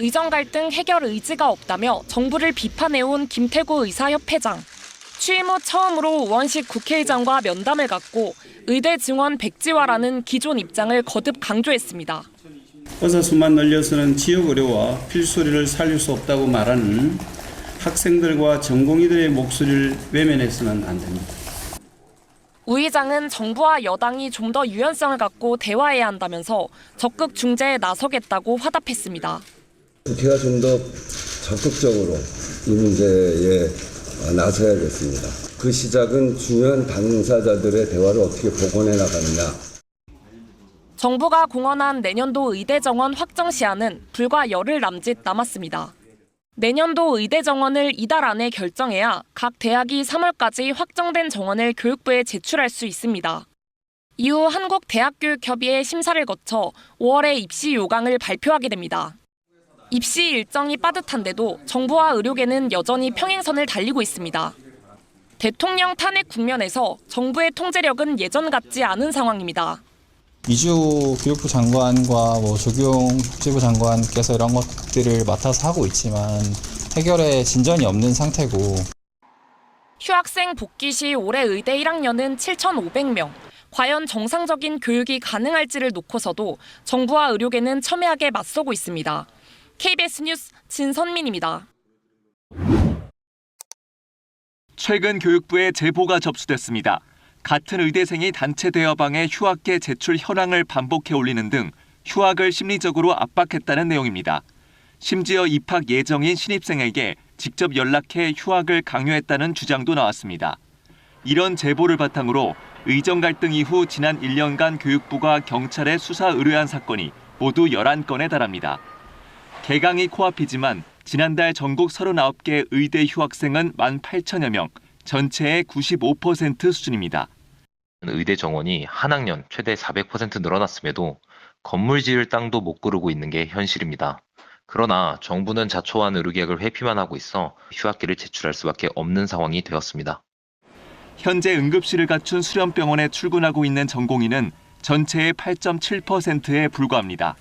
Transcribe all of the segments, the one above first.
의정 갈등 해결 의지가 없다며 정부를 비판해온 김태구 의사협회장. 취임 후 처음으로 우원식 국회의장과 면담을 갖고 의대 증원 백지화라는 기존 입장을 거듭 강조했습니다. 의사 수만 늘려서는 지역 의료와 필수의료를 살릴 수 없다고 말하는 학생들과 전공의들의 목소리를 외면해서는 안 됩니다. 우 의장은 정부와 여당이 좀 더 유연성을 갖고 대화해야 한다면서 적극 중재에 나서겠다고 화답했습니다. 국회가 좀 더 적극적으로 이 문제에 나서야겠습니다. 그 시작은 중요한 당사자들의 대화를 어떻게 복원해 나가느냐. 정부가 공언한 내년도 의대 정원 확정 시한은 불과 열흘 남짓 남았습니다. 내년도 의대 정원을 이달 안에 결정해야 각 대학이 3월까지 확정된 정원을 교육부에 제출할 수 있습니다. 이후 한국대학교육협의회 심사를 거쳐 5월에 입시 요강을 발표하게 됩니다. 입시 일정이 빠듯한데도 정부와 의료계는 여전히 평행선을 달리고 있습니다. 대통령 탄핵 국면에서 정부의 통제력은 예전 같지 않은 상황입니다. 이주 교육부 장관과 조경 복지부 장관께서 이런 것들을 맡아서 하고 있지만 해결에 진전이 없는 상태고. 휴학생 복귀 시 올해 의대 1학년은 7,500명. 과연 정상적인 교육이 가능할지를 놓고서도 정부와 의료계는 첨예하게 맞서고 있습니다. KBS 뉴스 진선민입니다. 최근 교육부에 제보가 접수됐습니다. 같은 의대생이 단체 대화방에 휴학계 제출 현황을 반복해 올리는 등 휴학을 심리적으로 압박했다는 내용입니다. 심지어 입학 예정인 신입생에게 직접 연락해 휴학을 강요했다는 주장도 나왔습니다. 이런 제보를 바탕으로 의정 갈등 이후 지난 1년간 교육부가 경찰에 수사 의뢰한 사건이 모두 11건에 달합니다. 개강이 코앞이지만 지난달 전국 39개 의대 휴학생은 18,000여 명, 전체의 95% 수준입니다. 의대 정원이 한 학년 최대 400% 늘어났음에도 건물 지을 땅도 못 고르고 있는 게 현실입니다. 그러나 정부는 자초한 의료계약을 회피만 하고 있어 휴학기를 제출할 수밖에 없는 상황이 되었습니다. 현재 응급실을 갖춘 수련병원에 출근하고 있는 전공의는 전체의 8.7%에 불과합니다.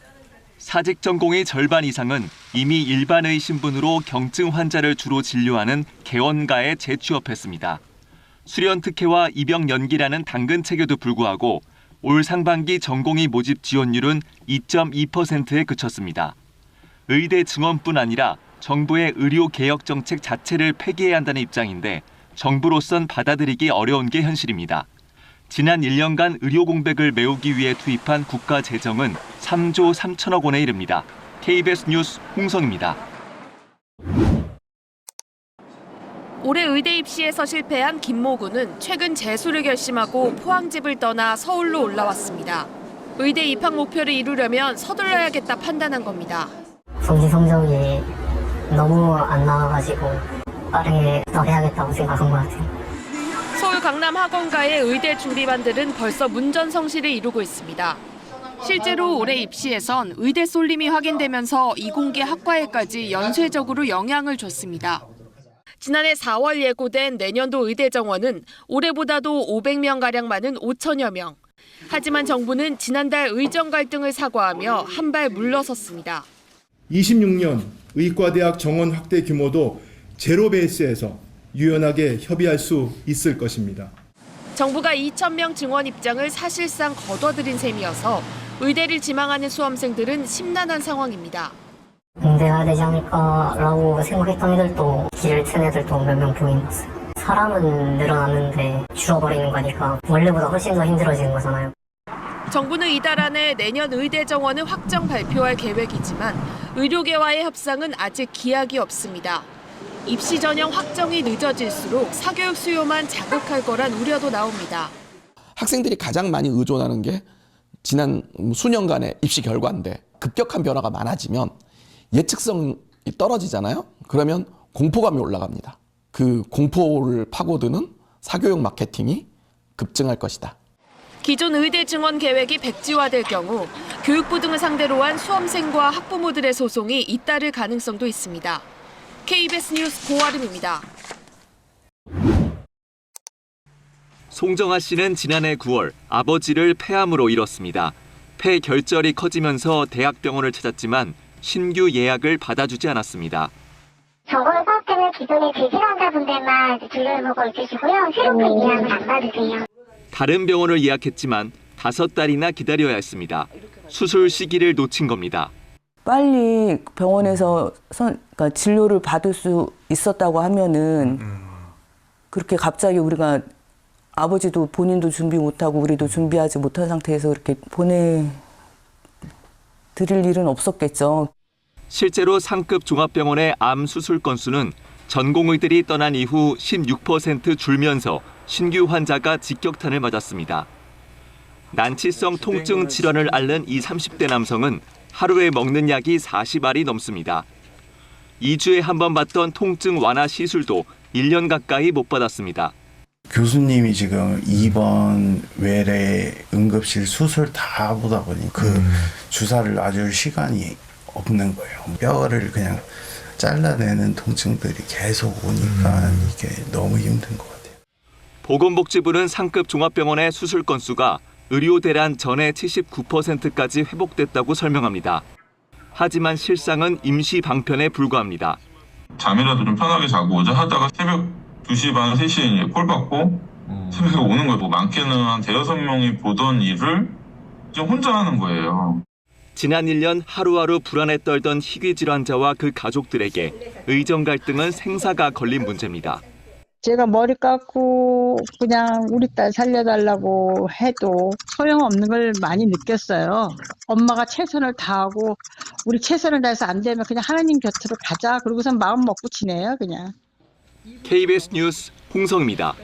사직 전공의 절반 이상은 이미 일반의 신분으로 경증 환자를 주로 진료하는 개원가에 재취업했습니다. 수련 특혜와 입영 연기라는 당근 체계도 불구하고 올 상반기 전공의 모집 지원율은 2.2%에 그쳤습니다. 의대 증원뿐 아니라 정부의 의료 개혁 정책 자체를 폐기해야 한다는 입장인데 정부로선 받아들이기 어려운 게 현실입니다. 지난 1년간 의료 공백을 메우기 위해 투입한 국가 재정은 3조 3천억 원에 이릅니다. KBS 뉴스 홍성입니다. 올해 의대 입시에서 실패한 김모 군은 최근 재수를 결심하고 포항집을 떠나 서울로 올라왔습니다. 의대 입학 목표를 이루려면 서둘러야겠다 판단한 겁니다. 성적이 너무 안 나와가지고 빠르게 더 해야겠다고 생각한 것 같아요. 서울 강남 학원가의 의대 준비반들은 벌써 문전성시를 이루고 있습니다. 실제로 올해 입시에선 의대 쏠림이 확인되면서 이공계 학과에까지 연쇄적으로 영향을 줬습니다. 지난해 4월 예고된 내년도 의대 정원은 올해보다도 500명가량 많은 5천여 명. 하지만 정부는 지난달 의정 갈등을 사과하며 한 발 물러섰습니다. 26년 의과대학 정원 확대 규모도 제로 베이스에서 유연하게 협의할 수 있을 것입니다. 정부가 2,000명 증원 입장을 사실상 거둬들인 셈이어서 의대를 지망하는 수험생들은 심란한 상황입니다. 응대가 되지 않을까라고 생각했던 애들도 길을 튼 애들도 몇 명 보이는 것 같아요. 사람은 늘어났는데 줄어버리는 거니까 원래보다 훨씬 더 힘들어지는 거잖아요. 정부는 이달 안에 내년 의대 정원을 확정 발표할 계획이지만 의료계와의 협상은 아직 기약이 없습니다. 입시 전형 확정이 늦어질수록 사교육 수요만 자극할 거란 우려도 나옵니다. 학생들이 가장 많이 의존하는 게 지난 수년간의 입시 결과인데 급격한 변화가 많아지면 예측성이 떨어지잖아요. 그러면 공포감이 올라갑니다. 그 공포를 파고드는 사교육 마케팅이 급증할 것이다. 기존 의대 증원 계획이 백지화될 경우 교육부 등을 상대로 한 수험생과 학부모들의 소송이 잇따를 가능성도 있습니다. KBS 뉴스 고아름입니다. 송정아 씨는 지난해 9월 아버지를 폐암으로 잃었습니다. 폐 결절이 커지면서 대학병원을 찾았지만 신규 예약을 받아주지 않았습니다. 정원 사업 때문에 기존의 대질환자분들만 진료를 보고 있으시고요. 새롭게 예약을 안 받으세요. 다른 병원을 예약했지만 5달이나 기다려야 했습니다. 수술 시기를 놓친 겁니다. 빨리 병원에서 그러니까 진료를 받을 수 있었다고 하면은 그렇게 갑자기 우리가 아버지도 본인도 준비 못하고 우리도 준비하지 못한 상태에서 이렇게 보내드릴 일은 없었겠죠. 실제로 상급 종합병원의 암 수술 건수는 전공의들이 떠난 이후 16% 줄면서 신규 환자가 직격탄을 맞았습니다. 난치성 통증 질환을 앓는 이 30대 남성은 하루에 먹는 약이 40알이 넘습니다. 2주에 한 번 받던 통증 완화 시술도 1년 가까이 못 받았습니다. 교수님이 지금 입원, 외래, 응급실, 수술 다 보다 보니 그 주사를 놔줄 시간이 없는 거예요. 뼈를 그냥 잘라내는 통증들이 계속 오니까 이게 너무 힘든 것 같아요. 보건복지부는 상급 종합병원의 수술 건수가 의료 대란 전의 79%까지 회복됐다고 설명합니다. 하지만 실상은 임시 방편에 불과합니다. 잠이라도 좀 편하게 자고 오자 하다가 새벽 2시 반, 3시에 콜 받고 새벽에 오는 거예요. 많게는 한 5-6명이 보던 일을 이제 혼자 하는 거예요. 지난 1년 하루하루 불안에 떨던 희귀 질환자와 그 가족들에게 의정 갈등은 생사가 걸린 문제입니다. 제가 머리 깎고 그냥 우리 딸 살려달라고 해도 소용없는 걸 많이 느꼈어요. 엄마가 최선을 다하고 우리 최선을 다해서 안 되면 그냥 하나님 곁으로 가자. 그러고선 마음 먹고 지내요, 그냥. KBS 뉴스 홍성입니다.